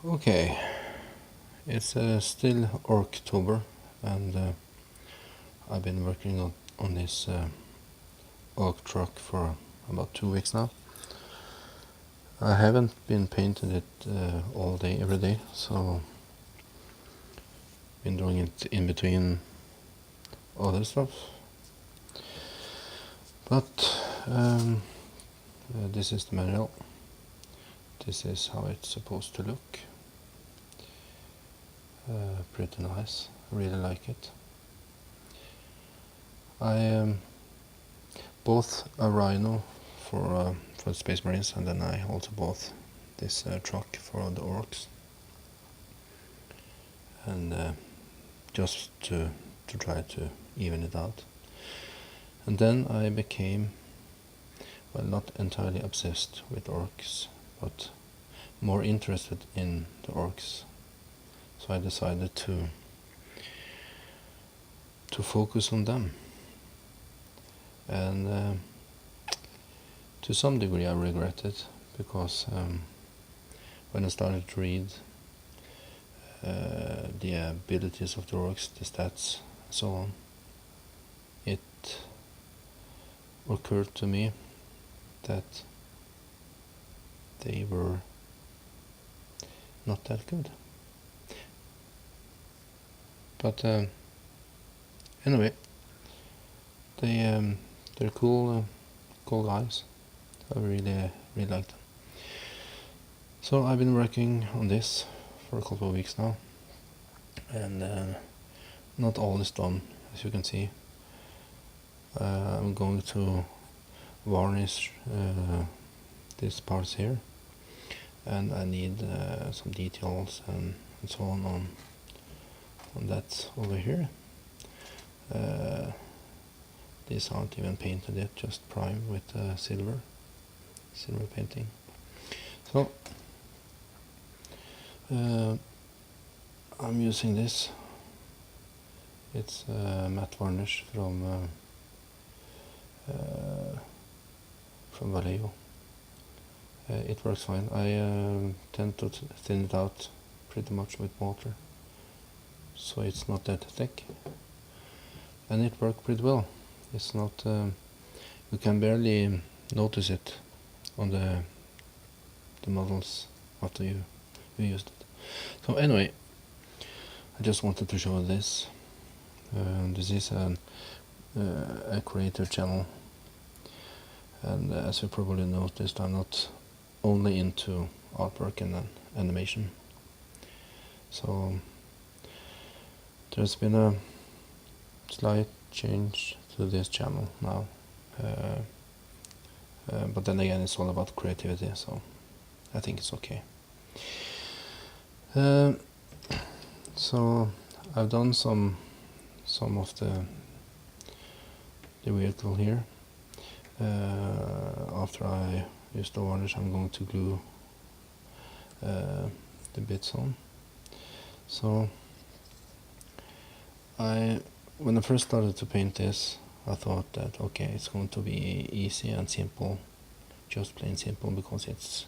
Okay, it's still October, and I've been working on this Ork Trukk for about 2 weeks now. I haven't been painting it all day, every day, so been doing it in between other stuff. But this is the manual. This is how it's supposed to look. Pretty nice. I really like it. I bought a Rhino for the Space Marines, and then I also bought this truck for the Orks, and just to try to even it out. And then I became, well, not entirely obsessed with Orks, but more interested in the Orks. So I decided to focus on them. And to some degree I regret it, because when I started to read the abilities of the Orks, the stats, and so on, it occurred to me that they were not that good. But anyway, they're cool guys. I really like them. So I've been working on this for a couple of weeks now, and not all is done, as you can see. I'm going to varnish these parts here, and I need some details and so on that over here. These aren't even painted yet, just primed with silver painting. So I'm using this. It's matte varnish from Vallejo. It works fine. I tend to thin it out pretty much with water, so it's not that thick, and it worked pretty well. It's not, you can barely notice it on the models after you used it. So anyway, I just wanted to show this. This is a creator channel, and as you probably noticed, I'm not only into artwork and animation. So there's been a slight change to this channel now, but then again, it's all about creativity, so I think it's okay. So I've done some of the vehicle here. After I use the varnish, I'm going to glue the bits on. So when I first started to paint this, I thought that okay, it's going to be easy and simple, just plain simple, because it's,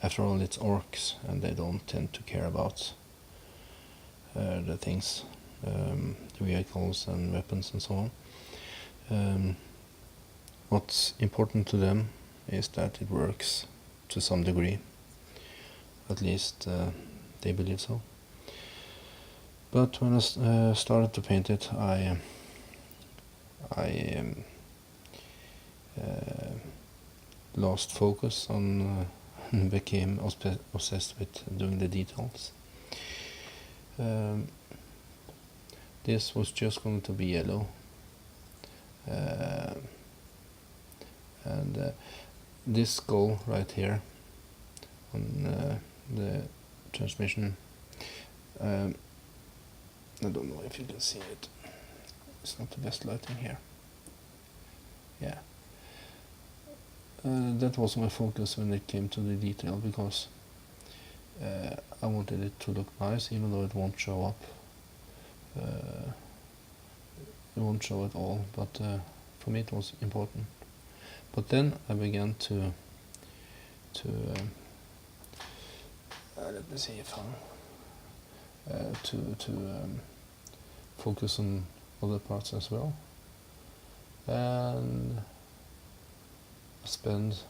after all, it's Orks, and they don't tend to care about the things, the vehicles and weapons and so on. What's important to them is that it works to some degree. At least they believe so. But when I started to paint it, I lost focus on, became obsessed with doing the details. This was just going to be yellow, and this skull right here on the transmission, I don't know if you can see it, it's not the best lighting here. Yeah, that was my focus when it came to the detail, because I wanted it to look nice, even though it won't show up. It won't show at all, but for me it was important. But then I began to let me see if I'm to focus on other parts as well, and I spend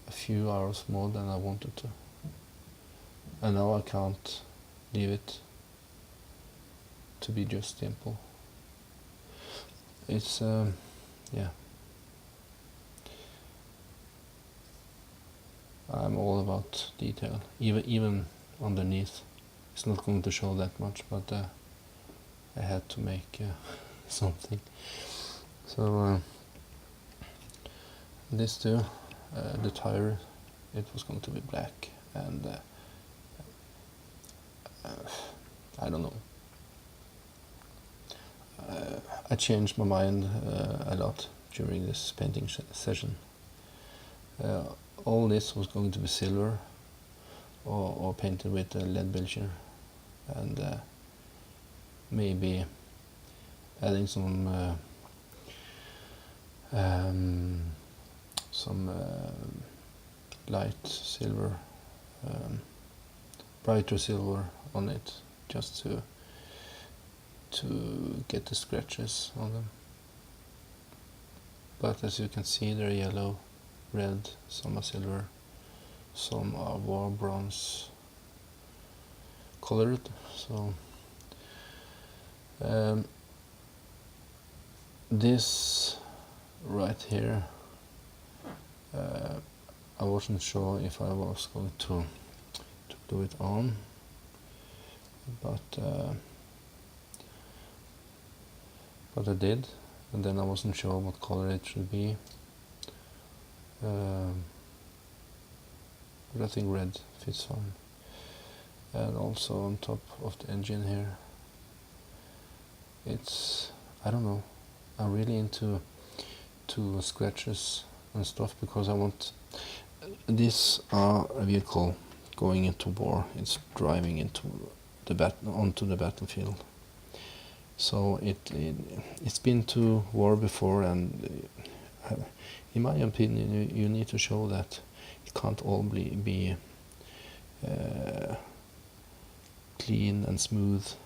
a few hours more than I wanted to, and now I can't leave it to be just simple. It's yeah, I'm all about detail, even underneath. It's not going to show that much, but I had to make something. So this too, the tire, it was going to be black, and I don't know. I changed my mind a lot during this painting session. All this was going to be silver or painted with a lead bilger, and maybe adding some light silver, brighter silver on it, just to get the scratches on them. But as you can see, they're yellow, red, some are silver, some are war bronze colored. So this right here, I wasn't sure if I was going to do it on, but I did, and then I wasn't sure what color it should be, but I think red fits fine. And also on top of the engine here, it's, I don't know, I'm really into scratches and stuff, because I want, these are a vehicle going into war, it's driving into onto the battlefield. So it's been to war before, and in my opinion, you need to show that it can't all be clean and smooth.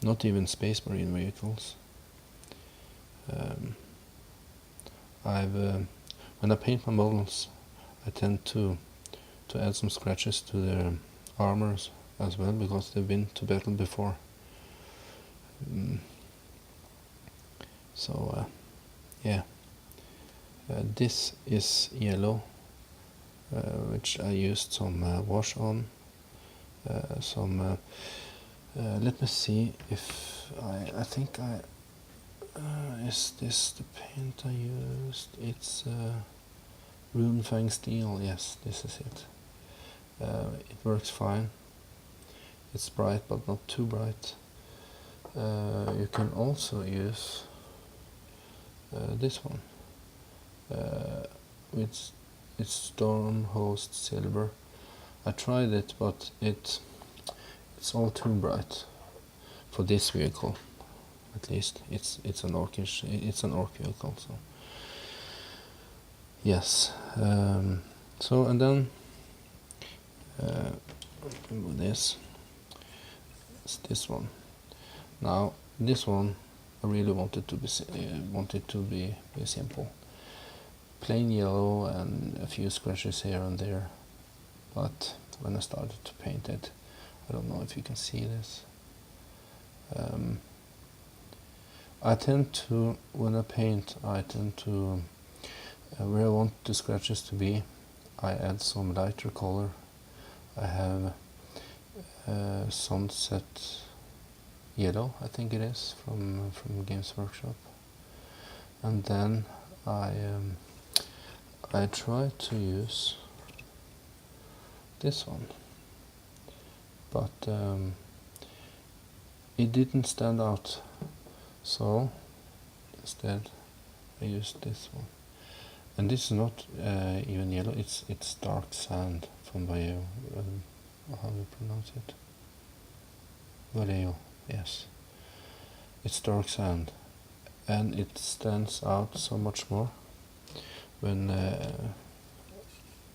Not even Space Marine vehicles. When I paint my models, I tend to add some scratches to their armors as well, because they've been to battle before. So yeah, this is yellow, which I used some wash on. Let me see if I think is this the paint I used? It's RUNEFANG steel. Yes, this is it. It works fine. It's bright, but not too bright. You can also use this one. It's Stormhost silver. I tried it, but it's all too bright for this vehicle. At least it's an Ork vehicle. So yes. So, and then with this, it's this one. Now this one I really wanted to be simple, plain yellow and a few scratches here and there. But when I started to paint it, I don't know if you can see this. I tend to, when I paint, where I want the scratches to be, I add some lighter color. I have Sunset Yellow, I think it is, from Games Workshop. And then I try to use this one, but it didn't stand out, so instead I used this one. And this is not even yellow, it's dark sand from Vallejo. How do you pronounce it? Vallejo, yes. It's dark sand, and it stands out so much more when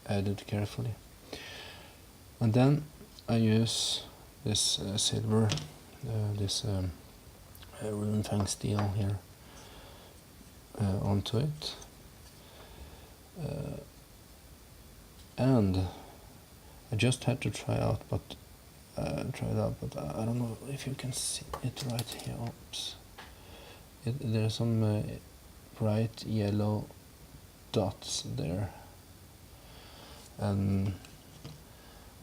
added carefully. And then I use this silver, this RUNEFANG steel here onto it, and I just had to try it out, but I don't know if you can see it right here. Oops. There's some bright yellow dots there, and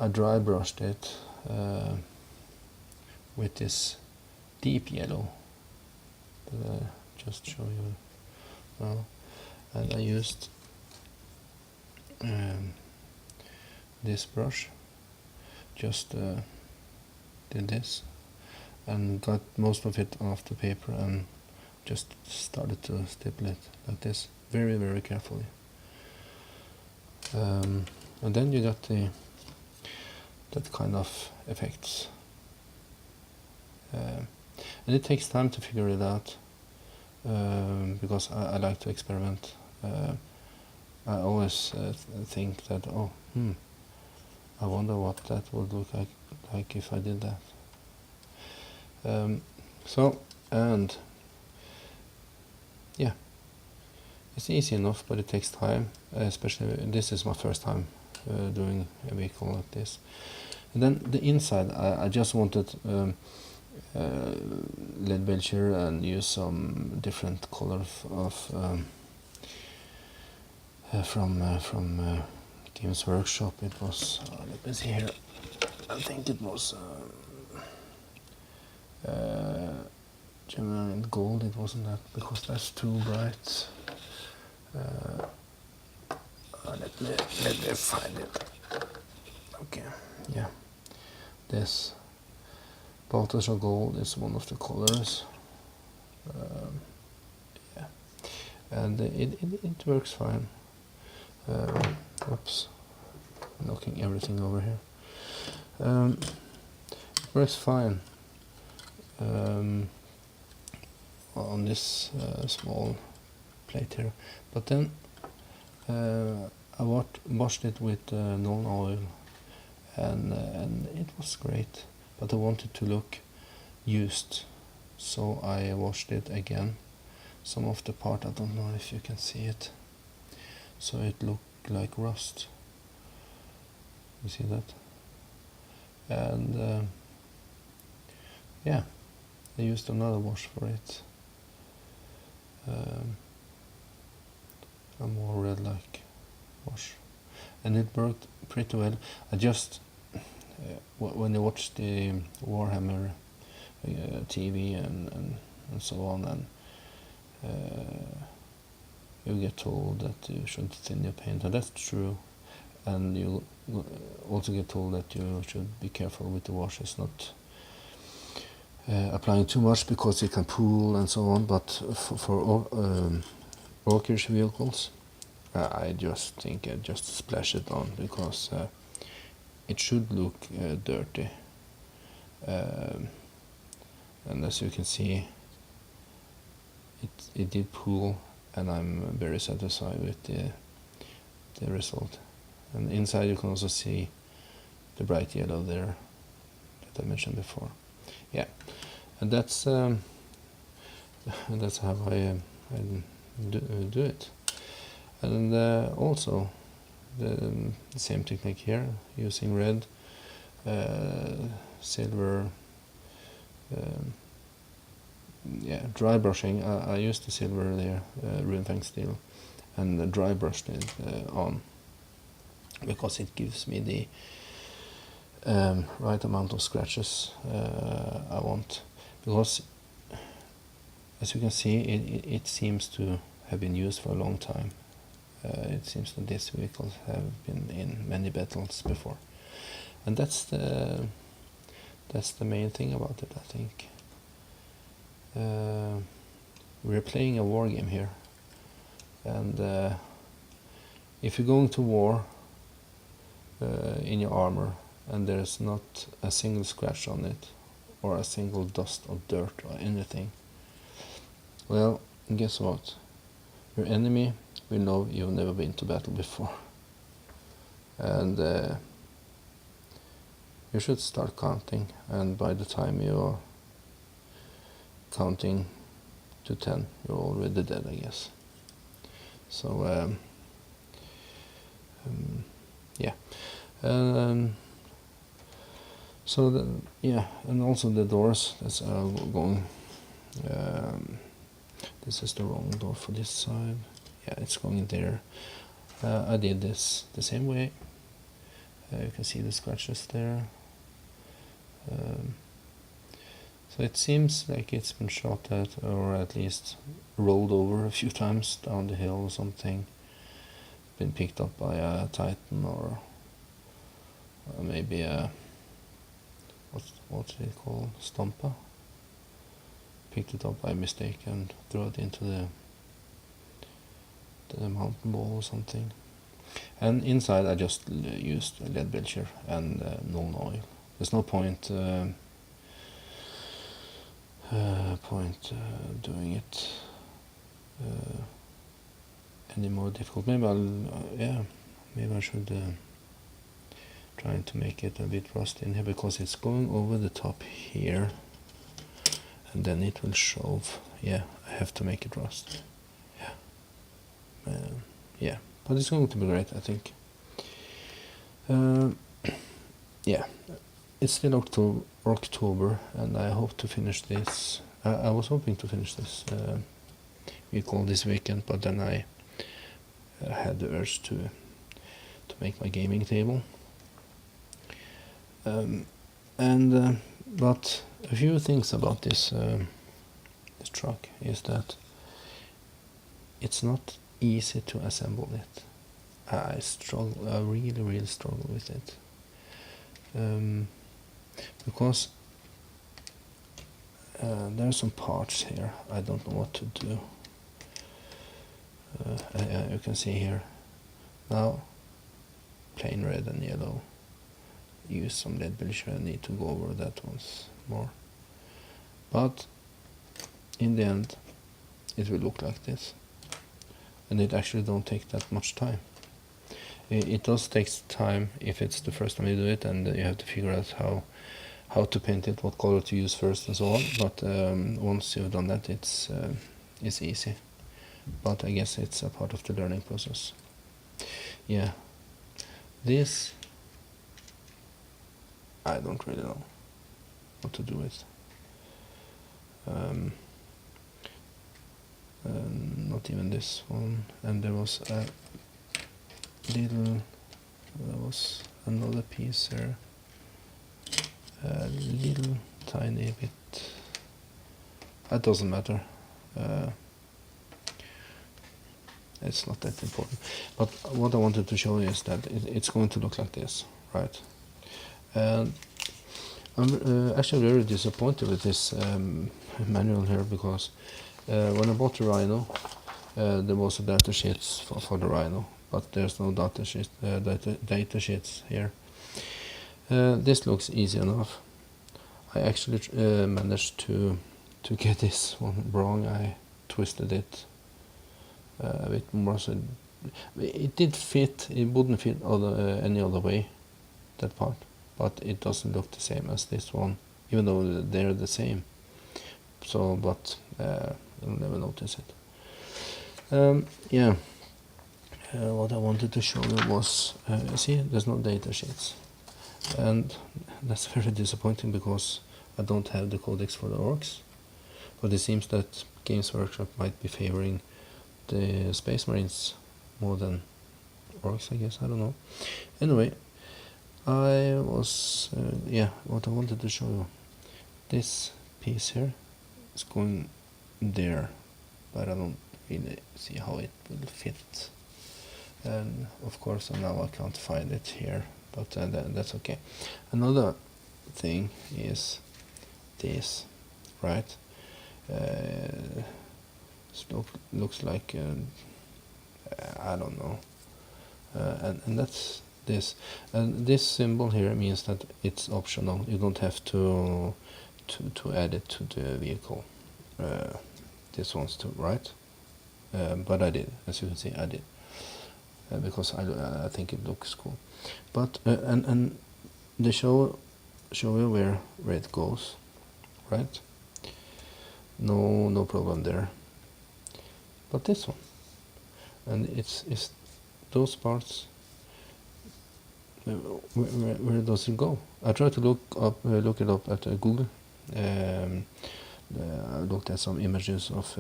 I dry brushed it with this deep yellow that I just show you now, and I used this brush, just did this and got most of it off the paper and just started to stipple it like this, very, very carefully. And then you got that kind of effects. And it takes time to figure it out, because I like to experiment. I always think that, I wonder what that would look like if I did that. And yeah, it's easy enough, but it takes time. Especially, this is my first time doing a vehicle like this. And then the inside, I just wanted lead belcher and use some different colors of from Games Workshop. It was let me see here. I think it was Gemini and gold. It wasn't that, because that's too bright. Let me find it. Okay, yeah. This BALTHASAR gold is one of the colors. Yeah, and it works fine. Oops, knocking everything over here. It works fine on this small plate here, but then I washed it with NULN oil, and it was great, but I wanted to look used, so I washed it again. Some of the part, I don't know if you can see it, so it looked like rust. You see that? And yeah, I used another wash for it, a more red-like wash, and it worked pretty well. I just when you watch the Warhammer TV and so on, and you get told that you should thin your paint, and that's true, and you also get told that you should be careful with the washes, not applying too much because it can pool and so on. But for orkish vehicles, I just think I just splash it on, because it should look dirty, and as you can see, it did pool, and I'm very satisfied with the result. And inside you can also see the bright yellow there that I mentioned before. Yeah, and that's how I do it. And also the same technique here, using red, silver, dry brushing. I used the silver there, RUNEFANG steel, and dry brushed it on, because it gives me the right amount of scratches I want. Because as you can see, it seems to have been used for a long time. It seems that these vehicles have been in many battles before, and that's the main thing about it, I think. We're playing a war game here, and if you're going to war in your armor and there's not a single scratch on it, or a single dust or dirt or anything, well, guess what? Your enemy will know you've never been to battle before, and you should start counting, and by the time you're counting to 10, you're already dead, I guess. So yeah, so yeah, and also the doors that's going. This is the wrong door for this side. Yeah, it's going there. I did this the same way. You can see the scratches there. So it seems like it's been shot at, or at least rolled over a few times down the hill or something. Been picked up by a Titan, or maybe a, what's it called, Stompa. Picked it up by mistake and threw it into the mountain ball or something. And inside I just used a lead belcher and NULN oil. There's no point doing it any more difficult. Maybe maybe I should try to make it a bit rusty in here, because it's going over the top here, and then it will shove. Yeah, I have to make it rust. Yeah, but it's going to be great, I think. Yeah, it's still October, and I hope to finish this. I was hoping to finish this vehicle this weekend, but then I had the urge to make my gaming table. But a few things about this truck is that it's not easy to assemble it. I really struggle with it, because there are some parts here I don't know what to do. You can see here now, plain red and yellow. Use some lead belcher. I need to go over that once more, but in the end it will look like this, and it actually don't take that much time. It does take time if it's the first time you do it, and you have to figure out how to paint it, what color to use first, and so on. But once you've done that, it's easy. But I guess it's a part of the learning process. Yeah, this I don't really know what to do with. Not even this one. And there was another piece here, a little tiny bit. That doesn't matter. It's not that important. But what I wanted to show you is that it's going to look like this, right? And I'm actually very disappointed with this manual here, because when I bought the Rhino, there was a data sheets for the Rhino, but there's no data sheets here. This looks easy enough. I actually managed to get this one wrong. I twisted it a bit more, so it did fit. It wouldn't fit any other way, that part, but it doesn't look the same as this one, even though they're the same. So, but you'll never notice it. Yeah. What I wanted to show you was, see, there's no data sheets, and that's very disappointing, because I don't have the codex for the orcs. But it seems that Games Workshop might be favoring the Space Marines more than orcs, I guess. I don't know. Anyway, I was what I wanted to show you, this piece here is going there, but I don't really see how it will fit. And of course now I can't find it here, but that's okay. Another thing is this, right? Looks like I don't know, and that's this, and this symbol here means that it's optional. You don't have to add it to the vehicle. This one's too, right? But I did, as you can see, I did, because I think it looks cool. But and the show show you where it goes, right? No problem there. But this one, and it's those parts. Where does it go? I tried to look it up at Google. I looked at some images of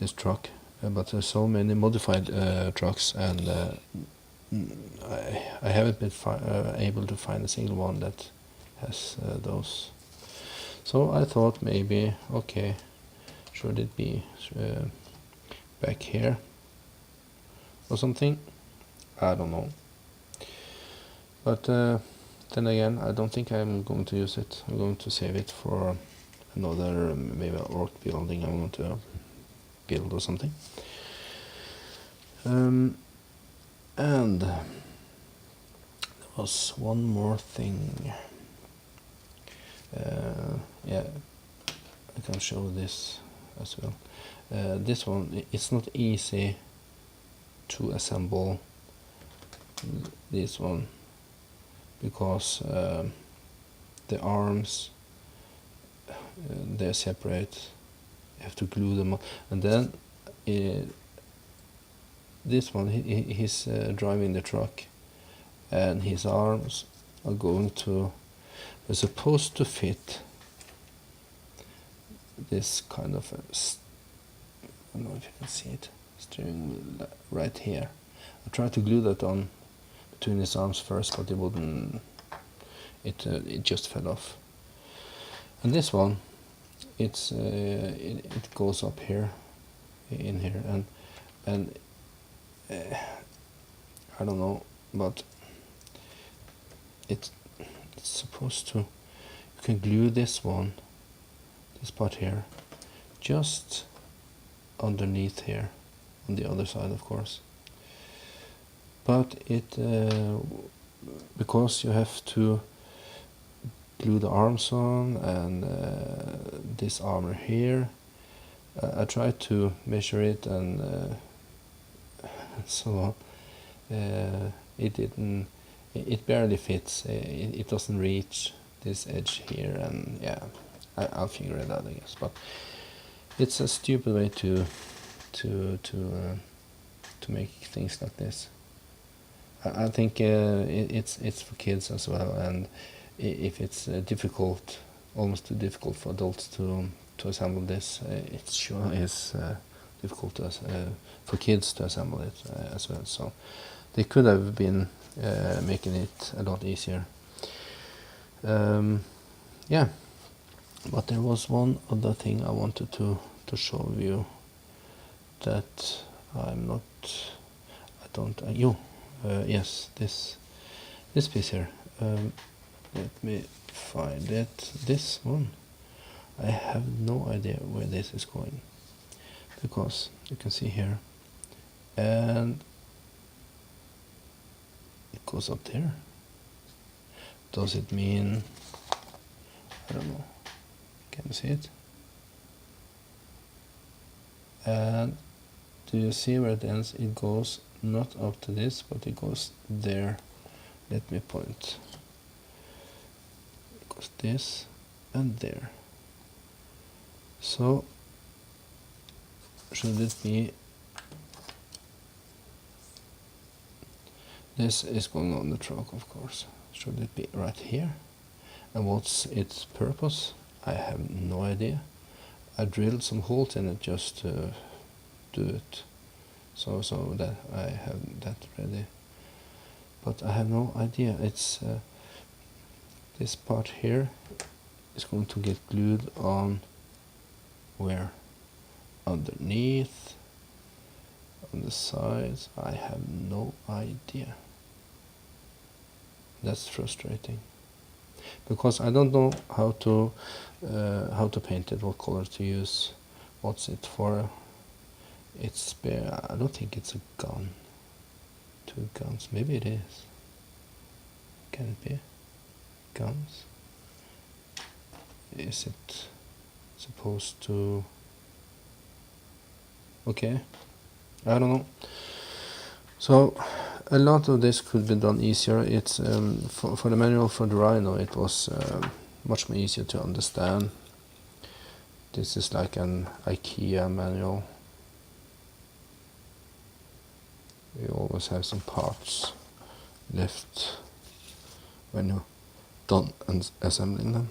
this truck, but there's so many modified trucks, and I haven't been able to find a single one that has those. So I thought maybe, okay, should it be back here or something? I don't know. But then again, I don't think I'm going to use it. I'm going to save it for another, maybe orc building I'm going to build or something. And there was one more thing. Yeah, I can show this as well. This one, it's not easy to assemble this one, because the arms, they're separate. You have to glue them up, and then this one, he's driving the truck, and his arms are they're supposed to fit this kind of I don't know if you can see it, steering wheel right here. I tried to glue that on between his arms first, but it wouldn't. It just fell off. And this one, it goes up here, in here, and I don't know, but it's supposed to. You can glue this part here, just underneath here, on the other side, of course. But because you have to glue the arms on, and this armor here, I tried to measure it, and so on. It barely fits. It doesn't reach this edge here, and yeah, I'll figure it out, I guess. But it's a stupid way to make things like this. I think it's for kids as well, and if it's difficult, almost too difficult for adults to assemble this, it sure is difficult for kids to assemble it as well. So they could have been making it a lot easier. Yeah, but there was one other thing I wanted to show you that yes, this piece here. Let me find it. This one, I have no idea where this is going, because you can see here, and it goes up there. Does it mean, I don't know, can you see it? And do you see where it ends? It goes not up to this, but it goes there. Let me point. It goes this and there. So should it be, this is going on the truck, of course. Should it be right here? And what's its purpose? I have no idea. I drilled some holes in it just to do it, so that I have that ready. But I have no idea. It's this part here is going to get glued on where? Underneath, on the sides. I have no idea. That's frustrating, because I don't know how to paint it, what color to use, what's it for. It's bare. I don't think it's a gun. 2 guns. Maybe it is. Can it be? Guns? Is it supposed to? Okay. I don't know. So a lot of this could be done easier. It's for the manual for the Rhino, it was much more easier to understand. This is like an IKEA manual. You always have some parts left when you're done assembling them.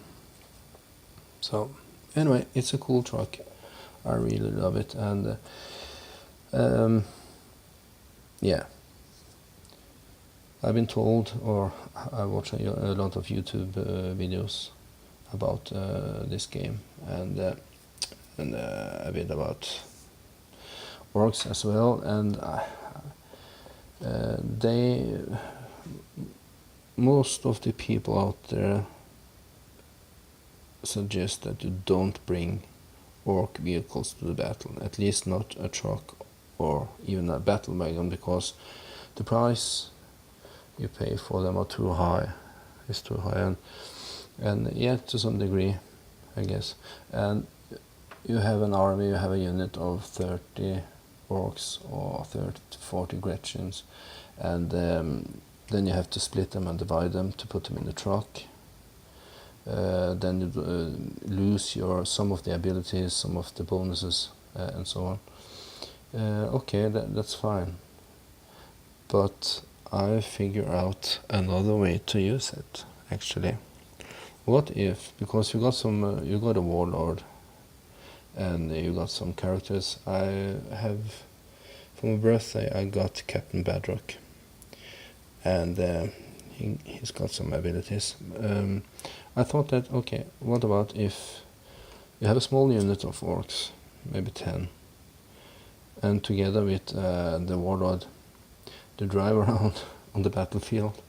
So anyway, it's a cool truck. I really love it, and yeah, I've been told, or I watch a lot of YouTube videos about this game, and a bit about orks as well, and most of the people out there suggest that you don't bring ork vehicles to the battle, at least not a truck or even a battle wagon, because the price you pay for them are too high. It's too high, and yeah, to some degree, I guess. And you have an army, you have a unit of 30 orks or 30 to 40 Gretchens, and then you have to split them and divide them to put them in the truck. Then you lose some of the abilities, some of the bonuses, and so on. Okay, that's fine, but I figure out another way to use it. Actually, what if, because you got a warlord, and you got some characters. I have, for my birthday, I got Captain Badrock, and he's got some abilities. I thought that, okay, what about if you have a small unit of orks, maybe 10, and together with the warlord, they drive around on the battlefield,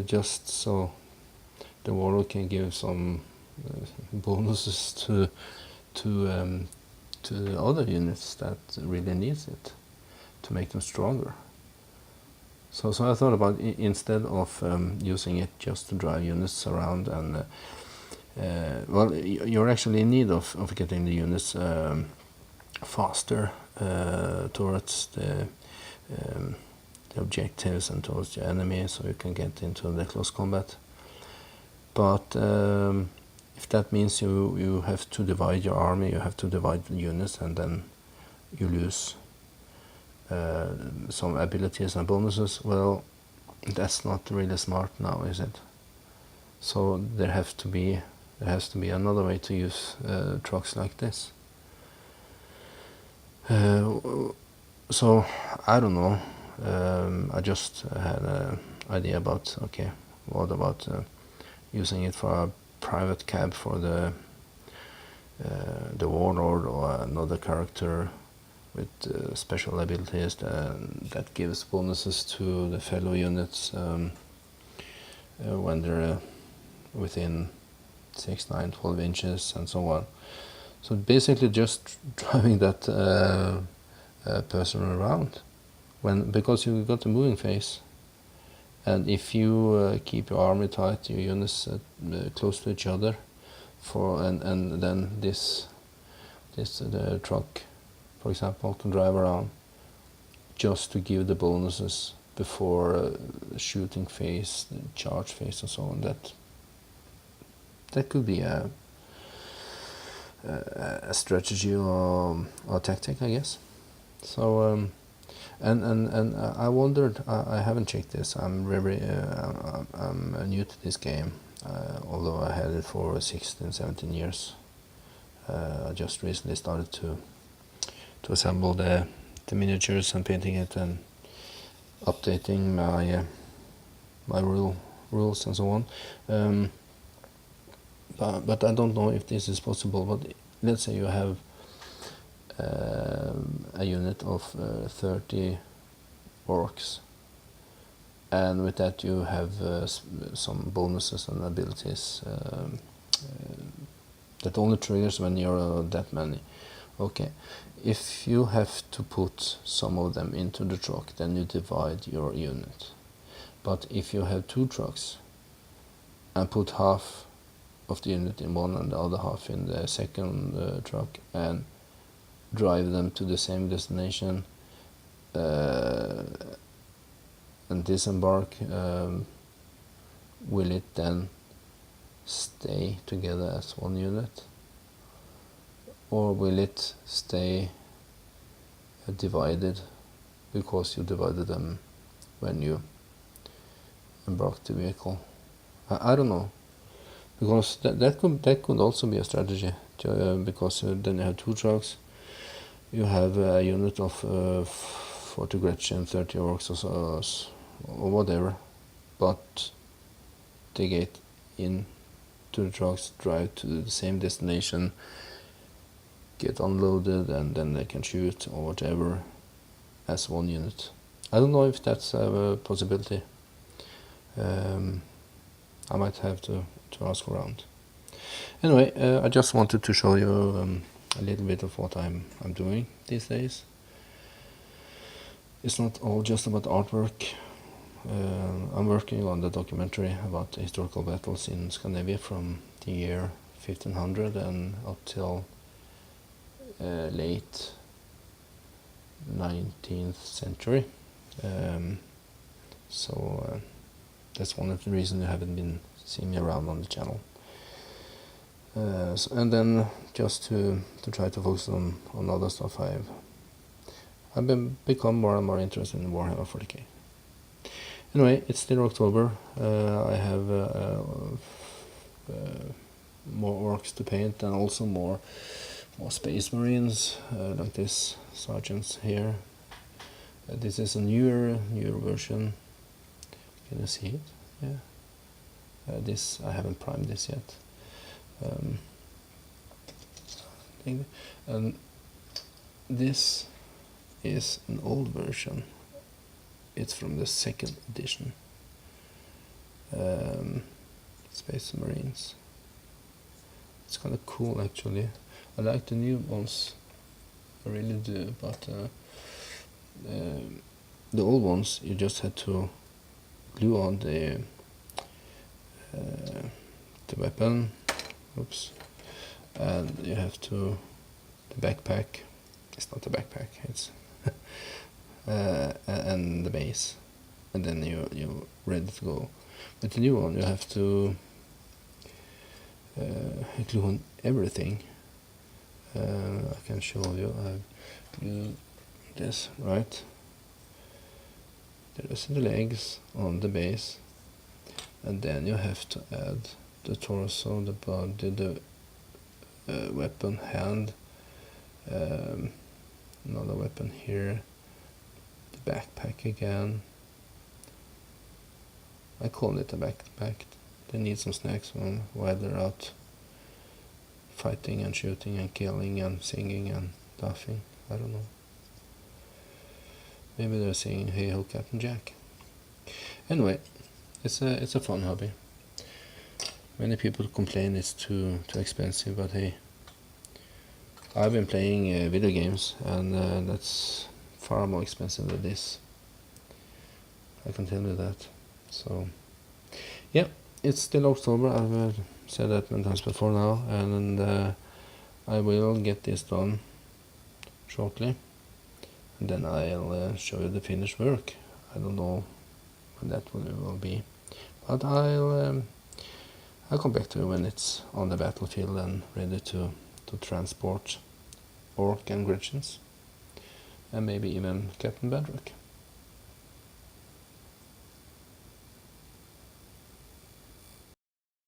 just so the warlord can give some bonuses to the other units that really needs it, to make them stronger. So I thought about, instead of using it just to drive units around, and well, you're actually in need of getting the units faster towards the objectives and towards the enemy, so you can get into the close combat. But if that means you have to divide your army, you have to divide the units, and then you lose some abilities and bonuses, well, that's not really smart now, is it? So there has to be another way to use trucks like this. So I don't know. I just had an idea about, okay, what about using it for a private cab for the warlord, or another character with special abilities that gives bonuses to the fellow units when they're within 6, 9, 12 inches and so on. So basically just driving that person around, because you got the moving phase, and if you keep your army tight, your units close to each other, and then the truck, for example, can drive around just to give the bonuses before shooting phase, the charge phase, and so on. That could be a strategy or tactic, I guess. So and I wondered. I haven't checked this. I'm new to this game, although I had it for 16, 17 years. I just recently started to assemble the miniatures and painting it and updating my rules and so on. But I don't know if this is possible. But let's say you have a unit of 30 orks, and with that you have some bonuses and abilities that only triggers when you're that many. Okay, if you have to put some of them into the truck, then you divide your unit. But if you have 2 trucks and put half of the unit in one and the other half in the second truck, and drive them to the same destination, and disembark, will it then stay together as one unit, or will it stay divided because you divided them when you embarked the vehicle? I don't know, because that could also be a strategy, because then you have 2 trucks, you have a unit of 40 Gretchen, 30 Orks or whatever, but they get in to the trucks, drive to the same destination, get unloaded, and then they can shoot or whatever as one unit. I don't know if that's a possibility. I might have to ask around. Anyway, I just wanted to show you a little bit of what I'm doing these days. It's not all just about artwork. I'm working on the documentary about the historical battles in Scandinavia from the year 1500 and up till late 19th century. So that's one of the reasons you haven't been seeing me around on the channel. And then just to try to focus on other stuff, I've become more and more interested in Warhammer 40K. Anyway, it's still October. I have more orcs to paint, and also more Space Marines, like this sergeants here. This is a newer version. Can you see it? Yeah. This, I haven't primed this yet. And this is an old version. It's from the 2nd edition. Space Marines. It's kind of cool, actually. I like the new ones, I really do, but the old ones, you just had to glue on the weapon, oops, and you have to, the backpack, it's not a backpack, it's and the base, and then you're ready to go. With the new one, you have to glue on everything. I can show you. I've glued this, right? There is the legs on the base, and then you have to add the torso, the body, the weapon hand, another weapon here, the backpack again. I call it a backpack. They need some snacks while they're out fighting and shooting and killing and singing and laughing. I don't know. Maybe they're singing "Hey Ho Captain Jack." Anyway, it's a fun hobby. Many people complain it's too expensive, but hey, I've been playing video games, and that's far more expensive than this. I can tell you that. So, yeah, it's still October. I've said that many times before now, and I will get this done shortly, and then I'll show you the finished work. I don't know when that will be, but I'll come back to you when it's on the battlefield and ready to transport Ork and Gretchens, and maybe even Captain Bedrock.